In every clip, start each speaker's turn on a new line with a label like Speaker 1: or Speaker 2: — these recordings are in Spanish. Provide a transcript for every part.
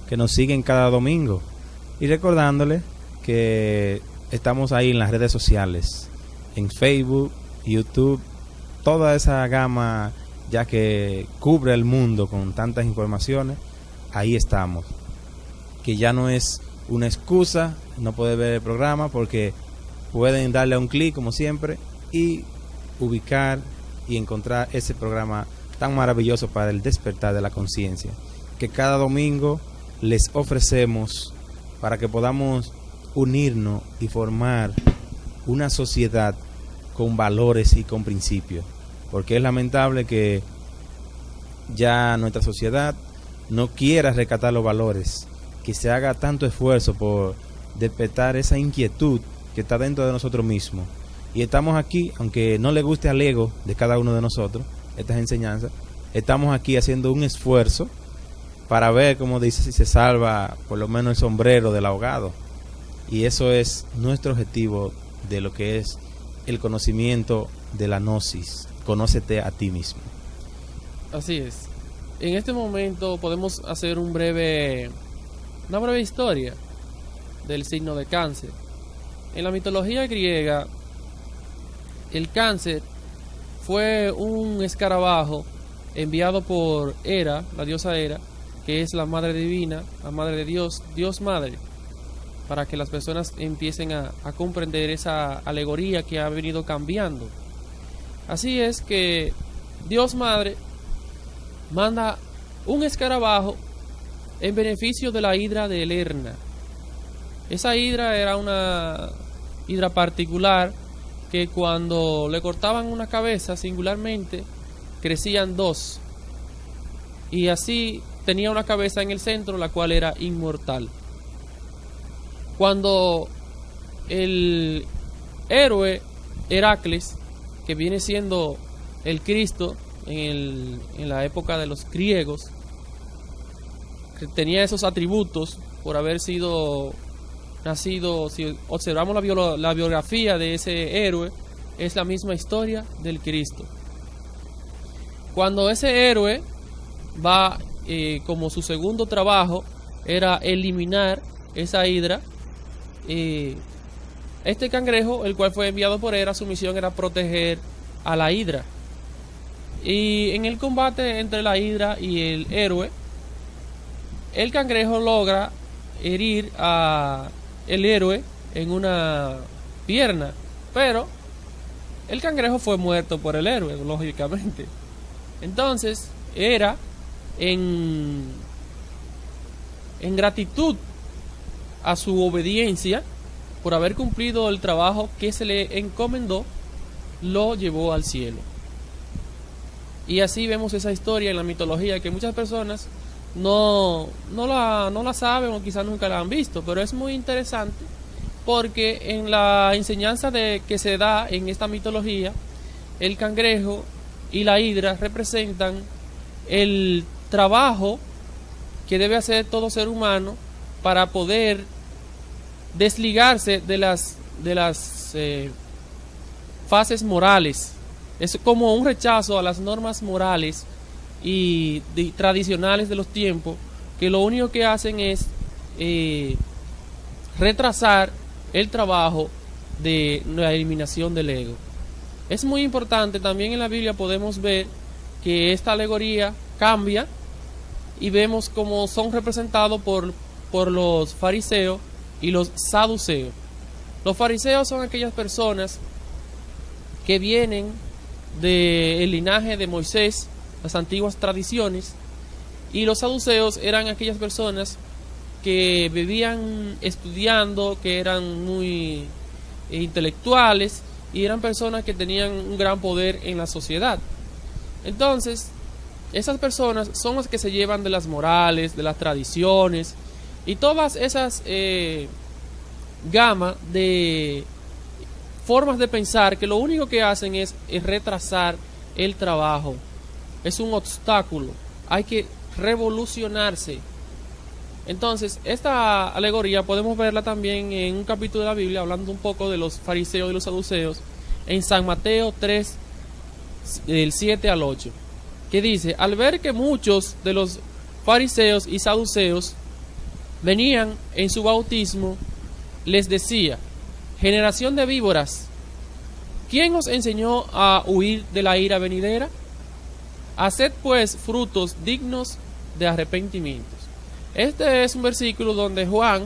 Speaker 1: que nos siguen cada domingo. Y recordándoles que estamos ahí en las redes sociales, en Facebook, YouTube, toda esa gama ya que cubre el mundo con tantas informaciones, ahí estamos. Que ya no es una excusa no poder ver el programa, porque pueden darle a un clic como siempre y ubicar y encontrar ese programa tan maravilloso para el despertar de la conciencia que cada domingo les ofrecemos para que podamos unirnos y formar una sociedad con valores y con principios, porque es lamentable que ya nuestra sociedad no quiera rescatar los valores, que se haga tanto esfuerzo por despertar esa inquietud que está dentro de nosotros mismos. Y estamos aquí, aunque no le guste al ego de cada uno de nosotros estas enseñanzas, estamos aquí haciendo un esfuerzo para ver, como dice, si se salva por lo menos el sombrero del ahogado. Y eso es nuestro objetivo de lo que es el conocimiento de la gnosis. Conócete a ti mismo.
Speaker 2: Así es. En este momento podemos hacer una breve historia del signo de Cáncer. En la mitología griega, el Cáncer fue un escarabajo enviado por Hera, la diosa Hera, que es la madre divina, la madre de Dios, Dios madre, para que las personas empiecen a comprender esa alegoría que ha venido cambiando. Así es que Dios madre manda un escarabajo en beneficio de la hidra de Lerna. Esa hidra era una hidra particular que cuando le cortaban una cabeza singularmente crecían dos, y así tenía una cabeza en el centro, la cual era inmortal. Cuando el héroe Heracles, que viene siendo el Cristo en la época de los griegos, que tenía esos atributos por haber sido nacido, si observamos la biografía de ese héroe, es la misma historia del Cristo. Cuando ese héroe va, como su segundo trabajo era eliminar esa hidra, este cangrejo, el cual fue enviado por Hera, su misión era proteger a la hidra. Y en el combate entre la hidra y el héroe, el cangrejo logra herir a el héroe en una pierna, pero el cangrejo fue muerto por el héroe, lógicamente. Entonces Hera, en gratitud a su obediencia por haber cumplido el trabajo que se le encomendó, lo llevó al cielo. Y así vemos esa historia en la mitología que muchas personas no la saben o quizás nunca la han visto, pero es muy interesante porque en la enseñanza que se da en esta mitología, el cangrejo y la hidra representan el trabajo que debe hacer todo ser humano para poder desligarse de las fases morales. Es como un rechazo a las normas morales y tradicionales de los tiempos, que lo único que hacen es retrasar el trabajo de la eliminación del ego. Es muy importante, también en la Biblia podemos ver que esta alegoría cambia y vemos cómo son representados por los fariseos y los saduceos. Los fariseos son aquellas personas que vienen del linaje de Moisés, las antiguas tradiciones, y los saduceos eran aquellas personas que vivían estudiando, que eran muy intelectuales y eran personas que tenían un gran poder en la sociedad. Entonces, esas personas son las que se llevan de las morales, de las tradiciones y todas esas gama de formas de pensar que lo único que hacen es retrasar el trabajo. Es un obstáculo, hay que revolucionarse. Entonces, esta alegoría podemos verla también en un capítulo de la Biblia, hablando un poco de los fariseos y los saduceos, en San Mateo 3, del 7 al 8, que dice: al ver que muchos de los fariseos y saduceos venían en su bautismo, les decía: generación de víboras, ¿quién os enseñó a huir de la ira venidera? Haced pues frutos dignos de arrepentimientos. Este es un versículo donde Juan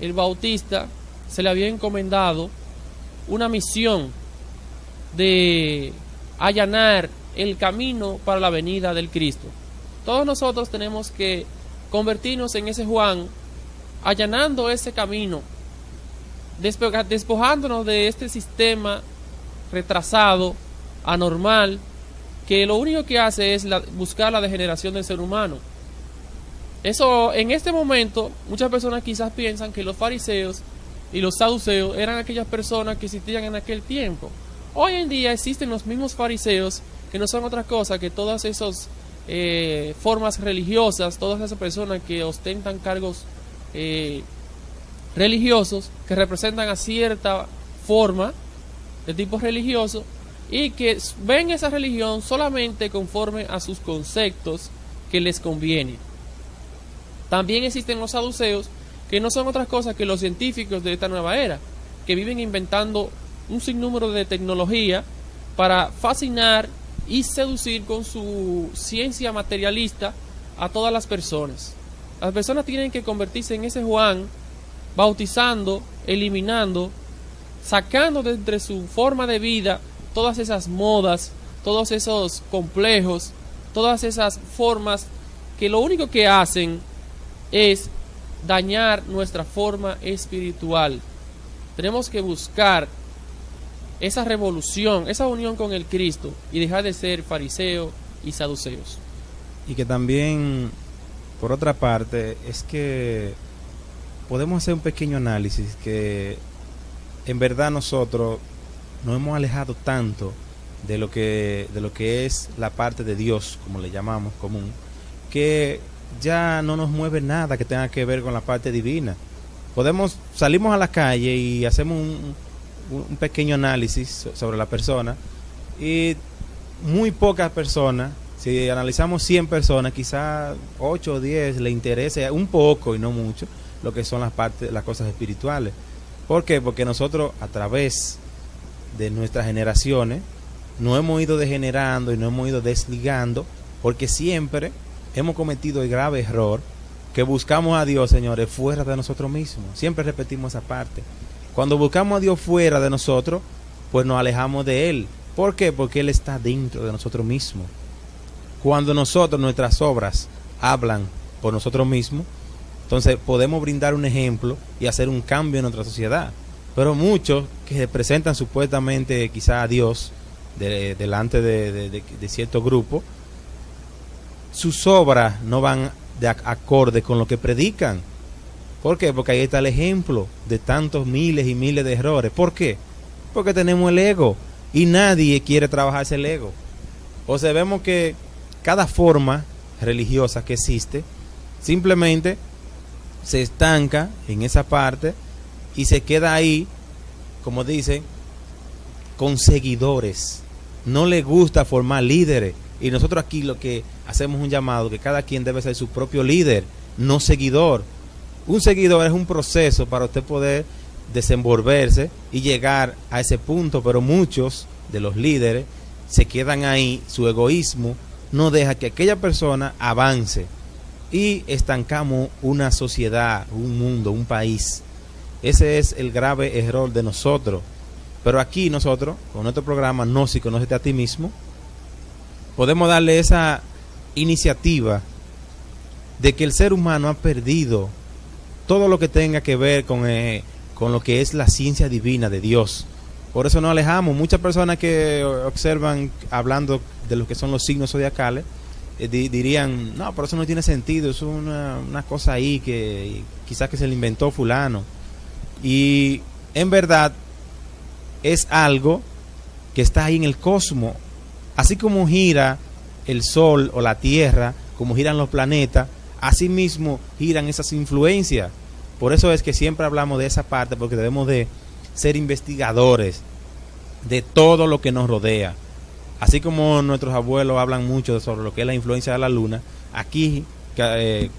Speaker 2: el Bautista se le había encomendado una misión de allanar el camino para la venida del Cristo. Todos nosotros tenemos que convertirnos en ese Juan, allanando ese camino, despojándonos de este sistema retrasado, anormal, que lo único que hace es buscar la degeneración del ser humano. Eso, en este momento, muchas personas quizás piensan que los fariseos y los saduceos eran aquellas personas que existían en aquel tiempo. Hoy en día existen los mismos fariseos, que no son otra cosa que todas esas formas religiosas, todas esas personas que ostentan cargos religiosos, que representan a cierta forma de tipo religioso, y que ven esa religión solamente conforme a sus conceptos que les conviene. También existen los saduceos, que no son otras cosas que los científicos de esta nueva era, que viven inventando un sinnúmero de tecnología para fascinar y seducir con su ciencia materialista a todas las personas. Las personas tienen que convertirse en ese Juan, bautizando, eliminando, sacando de entre su forma de vida todas esas modas, todos esos complejos, todas esas formas que lo único que hacen es dañar nuestra forma espiritual. Tenemos que buscar esa revolución, esa unión con el Cristo, y dejar de ser fariseos y saduceos.
Speaker 1: Y que también, por otra parte, es que podemos hacer un pequeño análisis, que en verdad nosotros nos hemos alejado tanto de lo que es la parte de Dios, como le llamamos común, que ya no nos mueve nada que tenga que ver con la parte divina. Salimos a la calle y hacemos un pequeño análisis sobre la persona, y muy pocas personas, si analizamos 100 personas, quizás 8 o 10 le interese un poco y no mucho lo que son las cosas espirituales. ¿Por qué? Porque nosotros, a través de nuestras generaciones, nos hemos ido degenerando y nos hemos ido desligando, porque siempre hemos cometido el grave error que buscamos a Dios, señores, fuera de nosotros mismos. Siempre repetimos esa parte. Cuando buscamos a Dios fuera de nosotros, pues nos alejamos de Él. ¿Por qué? Porque Él está dentro de nosotros mismos. Cuando nuestras obras hablan por nosotros mismos, entonces podemos brindar un ejemplo y hacer un cambio en nuestra sociedad. Pero muchos que representan supuestamente quizá a Dios delante de cierto grupo, sus obras no van de acorde con lo que predican. ¿Por qué? Porque ahí está el ejemplo de tantos miles y miles de errores. ¿Por qué? Porque tenemos el ego y nadie quiere trabajar ese ego. O sea, vemos que cada forma religiosa que existe simplemente se estanca en esa parte y se queda ahí, como dicen, con seguidores. No le gusta formar líderes. Y nosotros aquí lo que hacemos un llamado, que cada quien debe ser su propio líder, no seguidor. Un seguidor es un proceso para usted poder desenvolverse y llegar a ese punto, pero muchos de los líderes se quedan ahí, su egoísmo no deja que aquella persona avance, y estancamos una sociedad, un mundo, un país. Ese es el grave error de nosotros. Pero aquí nosotros, con nuestro programa No Si Conócete a Ti Mismo, podemos darle esa iniciativa de que el ser humano ha perdido todo lo que tenga que ver con lo que es la ciencia divina de Dios. Por eso nos alejamos. Muchas personas que observan, hablando de lo que son los signos zodiacales, dirían, no, pero eso no tiene sentido, es una cosa ahí que quizás que se le inventó fulano. Y en verdad es algo que está ahí en el cosmos. Así como gira el sol o la tierra, como giran los planetas, así mismo giran esas influencias. Por eso es que siempre hablamos de esa parte, porque debemos de ser investigadores de todo lo que nos rodea. Así como nuestros abuelos hablan mucho sobre lo que es la influencia de la luna, aquí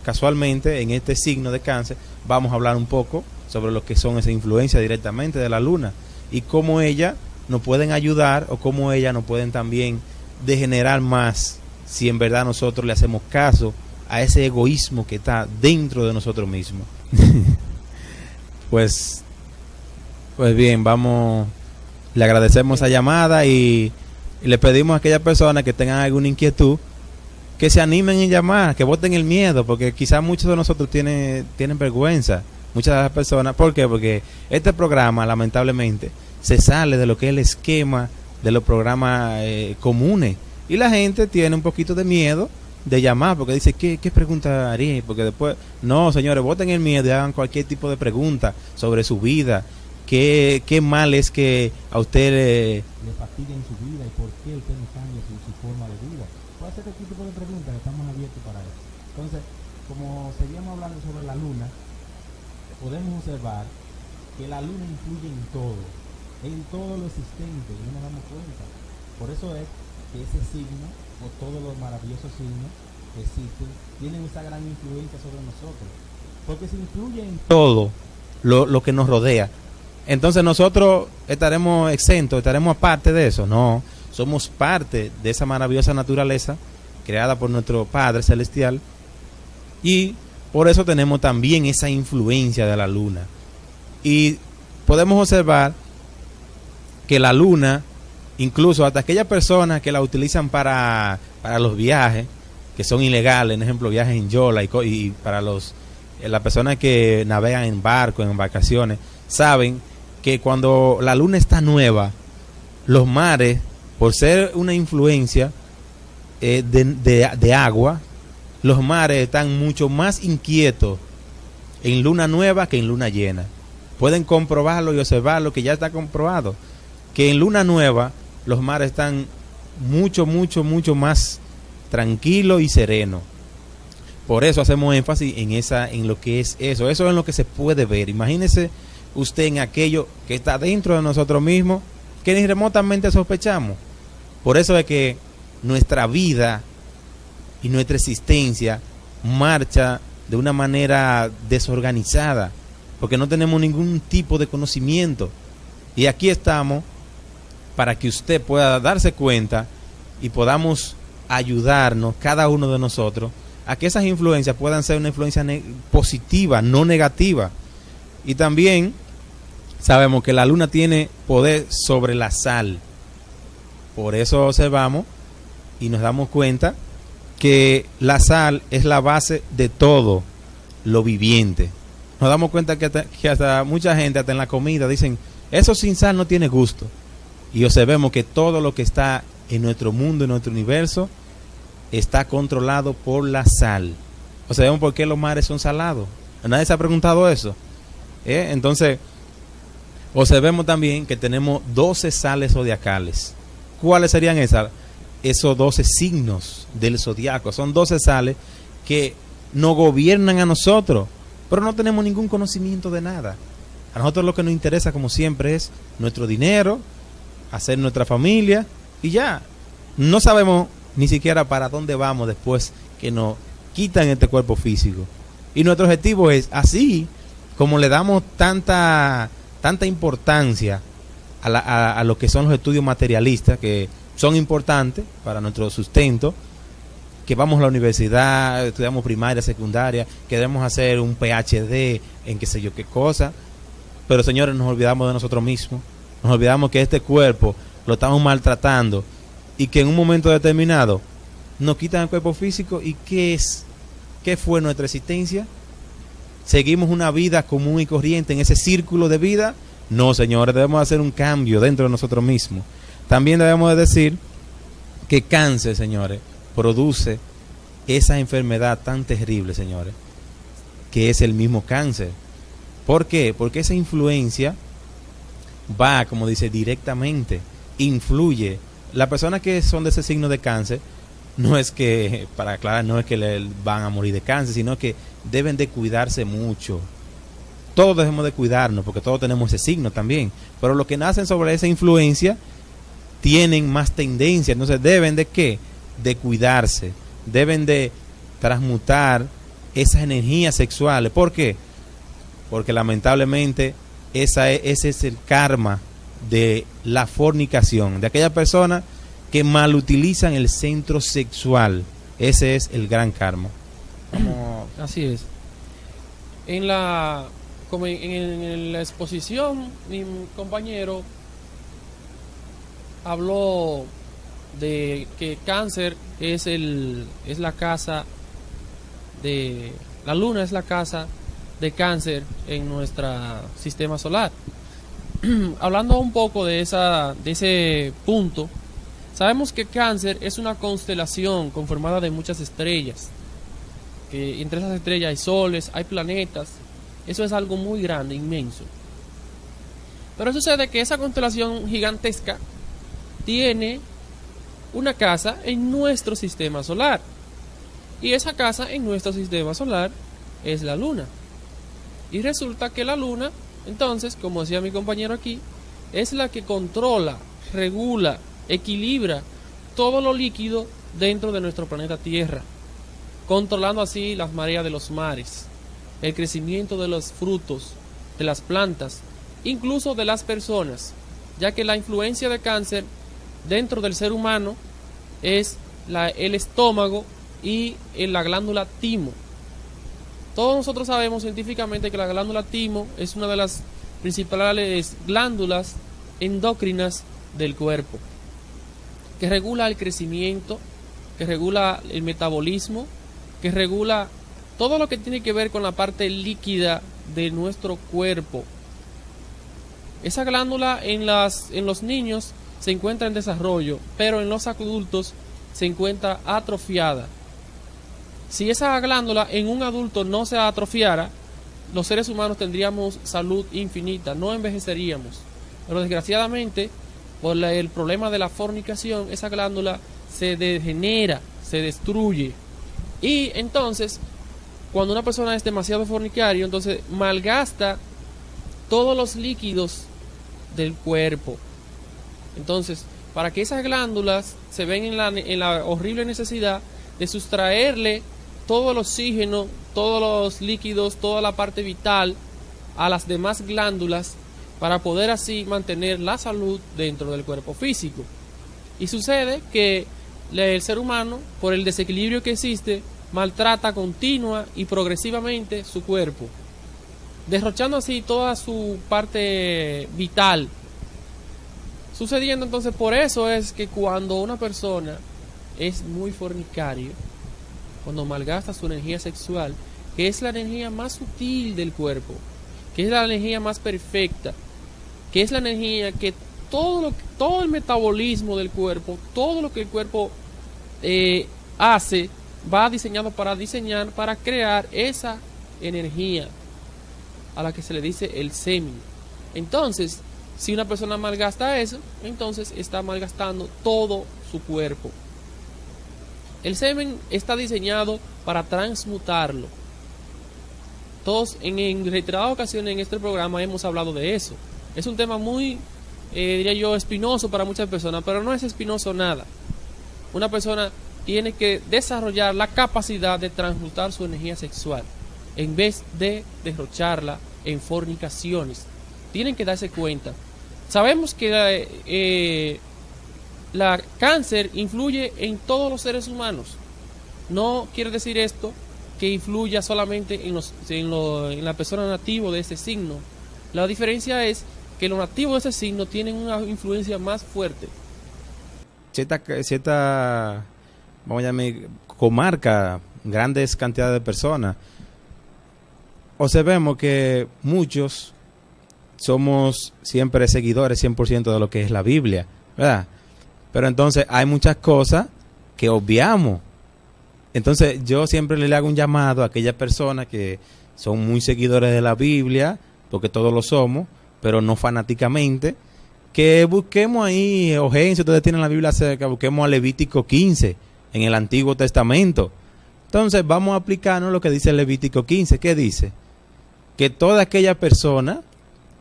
Speaker 1: casualmente en este signo de Cáncer vamos a hablar un poco sobre lo que son esa influencia directamente de la luna y cómo ella nos pueden ayudar o cómo ella nos pueden también degenerar más si en verdad nosotros le hacemos caso a ese egoísmo que está dentro de nosotros mismos. Pues bien, vamos, le agradecemos esa llamada y le pedimos a aquellas personas que tengan alguna inquietud que se animen en llamar, que voten el miedo, porque quizás muchos de nosotros tienen vergüenza, muchas de las personas. ¿Por qué? Porque este programa lamentablemente se sale de lo que es el esquema de los programas comunes y la gente tiene un poquito de miedo de llamar porque dice, ¿qué pregunta haría? Porque después, no, señores, voten el miedo y hagan cualquier tipo de pregunta sobre su vida. ¿Qué mal es que a usted le fastidia en su vida y por qué usted no cambia su forma de vida? Puede hacer este tipo de preguntas, estamos abiertos para eso. Entonces, como seguíamos hablando sobre la luna, podemos observar que la luna influye en todo lo existente, y no nos damos cuenta. Por eso es que ese signo, o todos los maravillosos signos que existen, tienen esa gran influencia sobre nosotros. Porque se influye en todo lo que nos rodea. Entonces nosotros estaremos exentos, estaremos aparte de eso. No, somos parte de esa maravillosa naturaleza creada por nuestro Padre Celestial y por eso tenemos también esa influencia de la luna. Y podemos observar que la luna, incluso hasta aquellas personas que la utilizan para los viajes, que son ilegales, por ejemplo, viajes en yola y para las personas que navegan en barco, en embarcaciones, saben que cuando la luna está nueva, los mares, por ser una influencia de agua, los mares están mucho más inquietos en luna nueva que en luna llena. Pueden comprobarlo y observarlo, que ya está comprobado, que en luna nueva los mares están mucho más tranquilos y serenos. Por eso hacemos énfasis en lo que es eso. Eso es en lo que se puede ver. Imagínese usted en aquello que está dentro de nosotros mismos, que ni remotamente sospechamos. Por eso es que nuestra vida y nuestra existencia marcha de una manera desorganizada, porque no tenemos ningún tipo de conocimiento. Y aquí estamos para que usted pueda darse cuenta y podamos ayudarnos, cada uno de nosotros, a que esas influencias puedan ser una influencia positiva, no negativa. Y también sabemos que la luna tiene poder sobre la sal. Por eso observamos y nos damos cuenta que la sal es la base de todo lo viviente. Nos damos cuenta que hasta mucha gente, hasta en la comida, dicen, eso sin sal no tiene gusto. Y observemos que todo lo que está en nuestro mundo, en nuestro universo, está controlado por la sal. Observemos por qué los mares son salados. Nadie se ha preguntado eso. Entonces, observemos también que tenemos 12 sales zodiacales. ¿Cuáles serían esas? Esos 12 signos del zodiaco. Son 12 sales que nos gobiernan a nosotros, pero no tenemos ningún conocimiento de nada. A nosotros lo que nos interesa, como siempre, es nuestro dinero, hacer nuestra familia y ya. No sabemos ni siquiera para dónde vamos después que nos quitan este cuerpo físico. Y nuestro objetivo es, así como le damos tanta importancia a lo que son los estudios materialistas, que son importantes para nuestro sustento, que vamos a la universidad, estudiamos primaria, secundaria, queremos hacer un PhD en qué sé yo qué cosa, pero señores, nos olvidamos de nosotros mismos, nos olvidamos que este cuerpo lo estamos maltratando y que en un momento determinado nos quitan el cuerpo físico. ¿Y qué fue nuestra existencia? ¿Seguimos una vida común y corriente en ese círculo de vida? No, señores, debemos hacer un cambio dentro de nosotros mismos. También debemos de decir que cáncer, señores, produce esa enfermedad tan terrible, señores, que es el mismo cáncer. ¿Por qué? Porque esa influencia va, como dice, directamente, influye. Las personas que son de ese signo de cáncer, no es que, para aclarar, no es que le van a morir de cáncer, sino que deben de cuidarse mucho. Todos debemos de cuidarnos, porque todos tenemos ese signo también. Pero los que nacen sobre esa influencia tienen más tendencia. Entonces deben de ¿qué? De cuidarse. Deben de transmutar esas energías sexuales. ¿Por qué? Porque lamentablemente ese es el karma de la fornicación, de aquellas personas que mal utilizan el centro sexual. Ese es el gran karma.
Speaker 2: Así es. En la exposición, mi compañero habló de que cáncer es la casa de la luna, es la casa de cáncer en nuestro sistema solar. Hablando un poco de ese punto, sabemos que Cáncer es una constelación conformada de muchas estrellas, que entre esas estrellas hay soles, hay planetas. Eso es algo muy grande, inmenso. Pero sucede que esa constelación gigantesca tiene una casa en nuestro sistema solar, y esa casa en nuestro sistema solar es la luna. Y resulta que la luna, entonces, como decía mi compañero aquí, es la que controla, regula, equilibra todo lo líquido dentro de nuestro planeta Tierra, controlando así las mareas de los mares, el crecimiento de los frutos, de las plantas, incluso de las personas, ya que la influencia de Cáncer dentro del ser humano es el estómago y la glándula timo. Todos nosotros sabemos científicamente que la glándula timo es una de las principales glándulas endocrinas del cuerpo, que regula el crecimiento, que regula el metabolismo, que regula todo lo que tiene que ver con la parte líquida de nuestro cuerpo. Esa glándula en los niños se encuentra en desarrollo, pero en los adultos se encuentra atrofiada. Si esa glándula en un adulto no se atrofiara, los seres humanos tendríamos salud infinita, no envejeceríamos. Pero desgraciadamente, por el problema de la fornicación, esa glándula se degenera, se destruye. Y entonces, cuando una persona es demasiado fornicario, entonces malgasta todos los líquidos del cuerpo. Entonces, para que esas glándulas se ven en la horrible necesidad de sustraerle todo el oxígeno, todos los líquidos, toda la parte vital a las demás glándulas, para poder así mantener la salud dentro del cuerpo físico. Y sucede que el ser humano, por el desequilibrio que existe, maltrata continua y progresivamente su cuerpo, derrochando así toda su parte vital. Sucediendo entonces, por eso es que cuando una persona es muy fornicario, cuando malgasta su energía sexual, que es la energía más sutil del cuerpo, que es la energía más perfecta, que es la energía que todo el metabolismo del cuerpo, todo lo que el cuerpo hace, va diseñado para crear esa energía a la que se le dice el semen. Entonces, si una persona malgasta eso, entonces está malgastando todo su cuerpo. El semen está diseñado para transmutarlo. Todos en reiteradas ocasiones en este programa hemos hablado de eso. Es un tema muy, diría yo, espinoso para muchas personas, pero no es espinoso nada. Una persona tiene que desarrollar la capacidad de transmutar su energía sexual en vez de derrocharla en fornicaciones. Tienen que darse cuenta. Sabemos que la cáncer influye en todos los seres humanos. No quiere decir esto que influya solamente en la persona nativo de ese signo. La diferencia es que los nativos de ese signo tienen una influencia más fuerte.
Speaker 1: Cierta vamos a llamar, comarca, grandes cantidades de personas, observemos que muchos somos siempre seguidores 100% de lo que es la Biblia, ¿verdad? Pero entonces hay muchas cosas que obviamos. Entonces yo siempre le hago un llamado a aquellas personas que son muy seguidores de la Biblia, porque todos lo somos, pero no fanáticamente, que busquemos ahí, ojen, si ustedes tienen la Biblia cerca, busquemos a Levítico 15 en el Antiguo Testamento. Entonces vamos a aplicarnos lo que dice el Levítico 15. ¿Qué dice? Que toda aquella persona,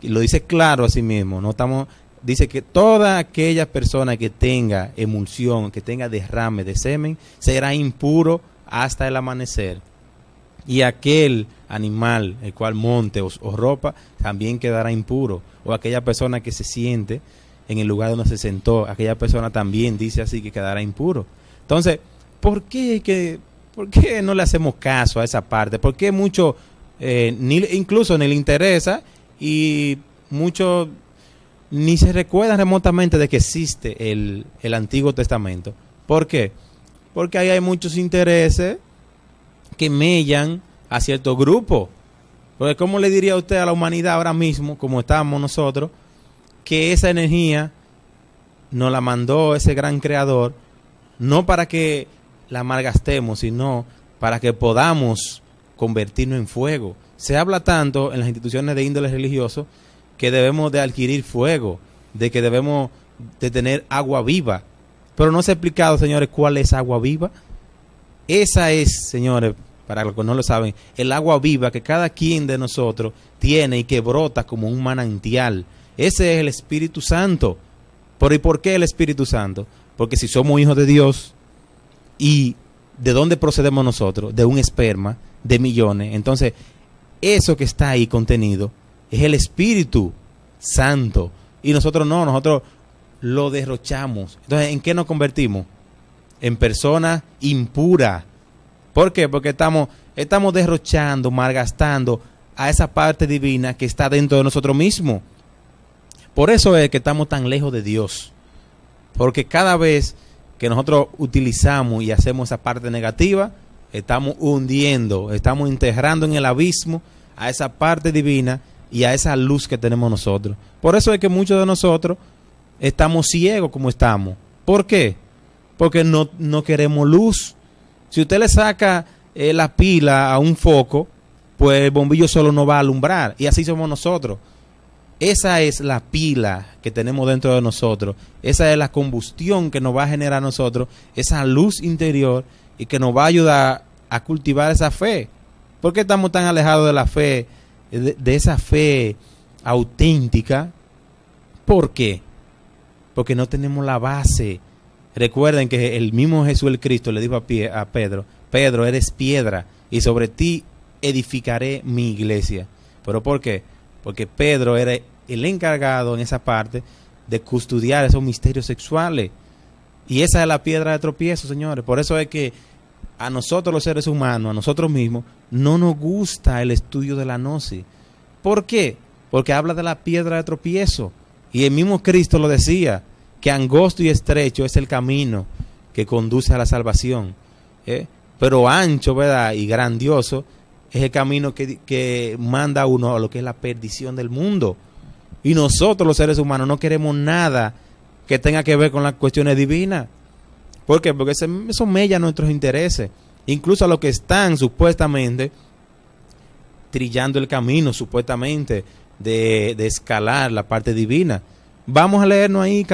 Speaker 1: y lo dice claro a sí mismo, dice que toda aquella persona que tenga emulsión, que tenga derrame de semen, será impuro hasta el amanecer. Y aquel animal, el cual monte o ropa, también quedará impuro. O aquella persona que se siente en el lugar donde se sentó, aquella persona también dice así que quedará impuro. Entonces, ¿por qué no le hacemos caso a esa parte? ¿Por qué mucho, incluso ni le interesa y mucho ni se recuerdan remotamente de que existe el Antiguo Testamento? ¿Por qué? Porque ahí hay muchos intereses que mellan a cierto grupo. Porque ¿cómo le diría usted a la humanidad ahora mismo, como estamos nosotros, que esa energía nos la mandó ese gran creador, no para que la malgastemos, sino para que podamos convertirnos en fuego? Se habla tanto en las instituciones de índole religioso que debemos de adquirir fuego, de que debemos de tener agua viva. Pero no se ha explicado, señores, cuál es agua viva. Esa es, señores, para los que no lo saben, el agua viva que cada quien de nosotros tiene y que brota como un manantial. Ese es el Espíritu Santo. ¿Y por qué el Espíritu Santo? Porque si somos hijos de Dios, ¿y de dónde procedemos nosotros? De un esperma de millones. Entonces, eso que está ahí contenido es el Espíritu Santo. Y nosotros no, nosotros lo derrochamos. Entonces, ¿en qué nos convertimos? En personas impuras. ¿Por qué? Porque estamos derrochando, malgastando a esa parte divina que está dentro de nosotros mismos. Por eso es que estamos tan lejos de Dios. Porque cada vez que nosotros utilizamos y hacemos esa parte negativa, estamos hundiendo, estamos enterrando en el abismo a esa parte divina y a esa luz que tenemos nosotros. Por eso es que muchos de nosotros estamos ciegos como estamos. ¿Por qué? Porque no queremos luz. Si usted le saca la pila a un foco, pues el bombillo solo no va a alumbrar. Y así somos nosotros. Esa es la pila que tenemos dentro de nosotros. Esa es la combustión que nos va a generar a nosotros, esa luz interior y que nos va a ayudar a cultivar esa fe. ¿Por qué estamos tan alejados de la fe, de esa fe auténtica? ¿Por qué? Porque no tenemos la base. Recuerden que el mismo Jesús el Cristo le dijo a Pedro: Pedro, eres piedra y sobre ti edificaré mi iglesia. ¿Pero por qué? Porque Pedro era el encargado en esa parte de custodiar esos misterios sexuales. Y esa es la piedra de tropiezo, señores. Por eso es que a nosotros los seres humanos, a nosotros mismos, no nos gusta el estudio de la gnosis. ¿Por qué? Porque habla de la piedra de tropiezo. Y el mismo Cristo lo decía, que angosto y estrecho es el camino que conduce a la salvación. Pero ancho, ¿verdad? Y grandioso es el camino que manda a uno a lo que es la perdición del mundo. Y nosotros los seres humanos no queremos nada que tenga que ver con las cuestiones divinas. ¿Por qué? Porque eso mella nuestros intereses. Incluso a los que están supuestamente trillando el camino, supuestamente, de escalar la parte divina. Vamos a leernos ahí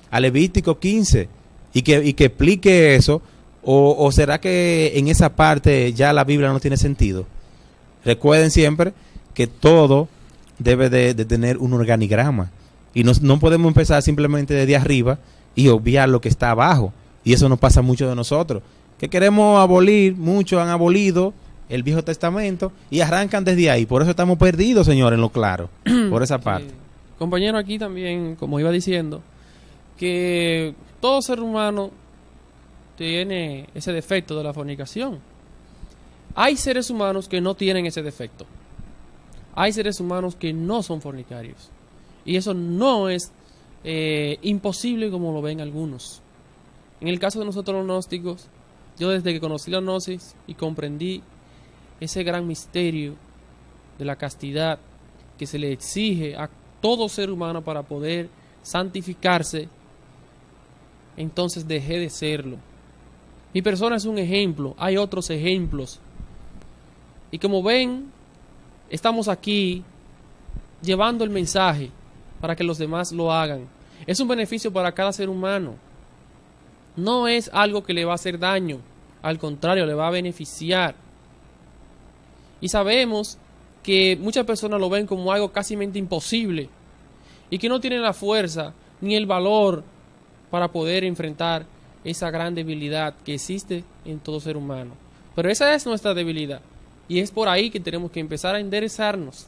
Speaker 1: a Levítico 15 y que explique eso. ¿O será que en esa parte ya la Biblia no tiene sentido? Recuerden siempre que todo debe de tener un organigrama. Y no podemos empezar simplemente desde arriba y obviar lo que está abajo. Y eso nos pasa mucho de nosotros. Que queremos abolir, muchos han abolido el Viejo Testamento y arrancan desde ahí. Por eso estamos perdidos, señores, en lo claro. Por esa parte.
Speaker 2: Compañero, aquí también, como iba diciendo, que todo ser humano tiene ese defecto de la fornicación. Hay seres humanos que no tienen ese defecto. Hay seres humanos que no son fornicarios. Y eso no es imposible como lo ven algunos. En el caso de nosotros los gnósticos, yo desde que conocí la gnosis y comprendí ese gran misterio de la castidad que se le exige a todo ser humano para poder santificarse, entonces dejé de serlo. Mi persona es un ejemplo, hay otros ejemplos. Y como ven, estamos aquí llevando el mensaje para que los demás lo hagan. Es un beneficio para cada ser humano. No es algo que le va a hacer daño, al contrario, le va a beneficiar. Y sabemos que muchas personas lo ven como algo casi imposible y que no tienen la fuerza ni el valor para poder enfrentar esa gran debilidad que existe en todo ser humano. Pero esa es nuestra debilidad. Y es por ahí que tenemos que empezar a enderezarnos.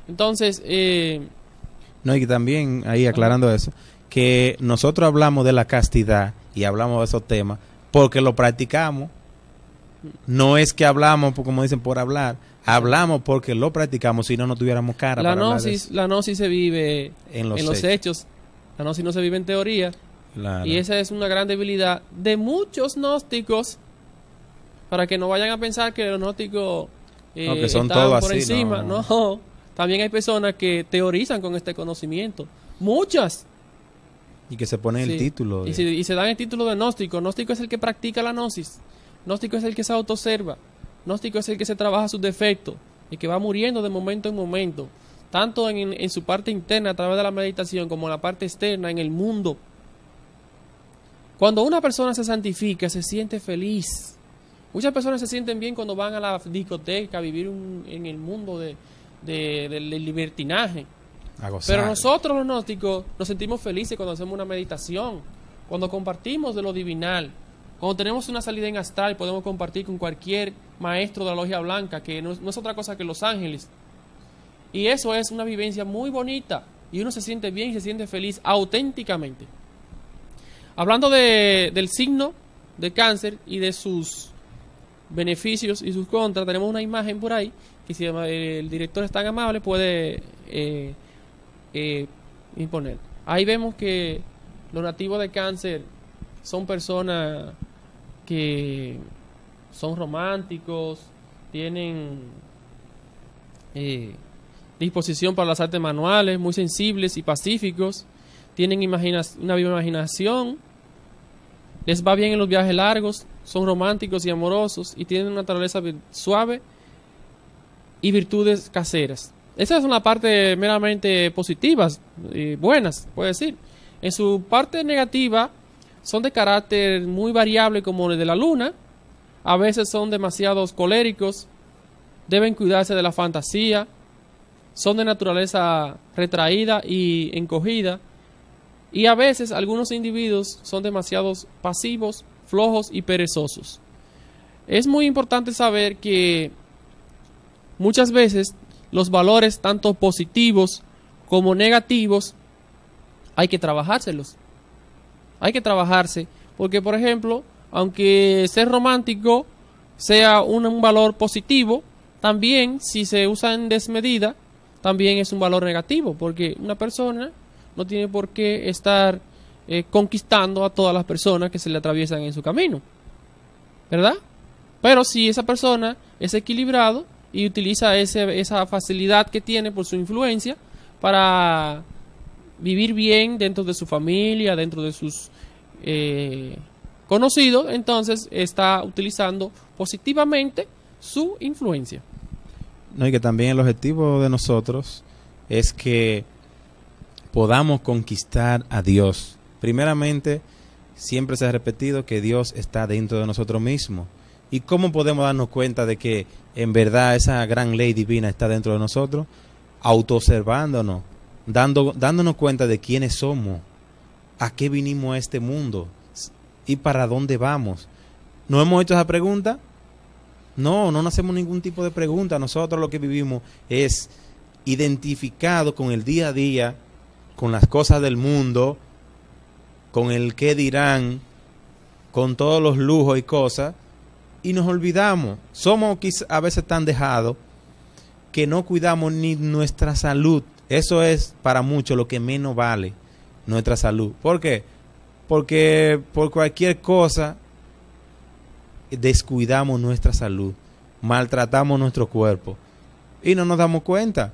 Speaker 2: Entonces,
Speaker 1: no, y también ahí aclarando eso, que nosotros hablamos de la castidad y hablamos de esos temas porque lo practicamos. No es que hablamos, como dicen, por hablar. Hablamos porque lo practicamos, si no, no tuviéramos cara
Speaker 2: la
Speaker 1: para
Speaker 2: gnosis, la gnosis se vive en los hechos. La gnosis no se vive en teoría.
Speaker 1: Claro.
Speaker 2: Y esa es una gran debilidad de muchos gnósticos, para que no vayan a pensar que los gnósticos
Speaker 1: que son
Speaker 2: están
Speaker 1: todos
Speaker 2: por
Speaker 1: así,
Speaker 2: encima. No, también hay personas que teorizan con este conocimiento. Muchas.
Speaker 1: Y que se ponen el título.
Speaker 2: Y se dan el título de gnóstico. Gnóstico es el que practica la gnosis. Gnóstico es el que se autoobserva. Gnóstico es el que se trabaja sus defectos y que va muriendo de momento en momento, tanto en su parte interna a través de la meditación como en la parte externa, en el mundo. Cuando una persona se santifica, se siente feliz. Muchas personas se sienten bien cuando van a la discoteca a vivir en el mundo del libertinaje. Pero nosotros los gnósticos nos sentimos felices cuando hacemos una meditación, cuando compartimos de lo divinal, cuando tenemos una salida en astral, podemos compartir con cualquier maestro de la logia blanca, que no es otra cosa que los ángeles. Y eso es una vivencia muy bonita, y uno se siente bien y se siente feliz auténticamente. Hablando del signo de Cáncer y de sus beneficios y sus contras, tenemos una imagen por ahí que, si el director es tan amable, puede imponer. Ahí vemos que los nativos de Cáncer son personas que son románticos, tienen disposición para las artes manuales, muy sensibles y pacíficos, tienen una viva imaginación, les va bien en los viajes largos, son románticos y amorosos y tienen una naturaleza suave y virtudes caseras. Esas son las partes meramente positivas y buenas, puede decir. En su parte negativa, son de carácter muy variable como el de la luna. A veces son demasiados coléricos, deben cuidarse de la fantasía, son de naturaleza retraída y encogida, y a veces algunos individuos son demasiados pasivos, flojos y perezosos. Es muy importante saber que muchas veces los valores tanto positivos como negativos hay que trabajárselos. Hay que trabajarse porque, por ejemplo, aunque ser romántico sea un valor positivo, también si se usa en desmedida, también es un valor negativo, porque una persona no tiene por qué estar conquistando a todas las personas que se le atraviesan en su camino, ¿verdad? Pero si esa persona es equilibrado y utiliza esa facilidad que tiene por su influencia para vivir bien dentro de su familia, dentro de sus conocidos, entonces está utilizando positivamente su influencia.
Speaker 1: No, y que también el objetivo de nosotros es que podamos conquistar a Dios. Primeramente, siempre se ha repetido que Dios está dentro de nosotros mismos. ¿Y cómo podemos darnos cuenta de que en verdad esa gran ley divina está dentro de nosotros? Autoobservándonos, dándonos cuenta de quiénes somos, a qué vinimos a este mundo y para dónde vamos. ¿No hemos hecho esa pregunta? No hacemos ningún tipo de pregunta. Nosotros lo que vivimos es identificado con el día a día, con las cosas del mundo, con el qué dirán, con todos los lujos y cosas, y nos olvidamos. Somos a veces tan dejados que no cuidamos ni nuestra salud. Eso es para muchos lo que menos vale, nuestra salud. ¿Por qué? Porque por cualquier cosa descuidamos nuestra salud, maltratamos nuestro cuerpo y no nos damos cuenta.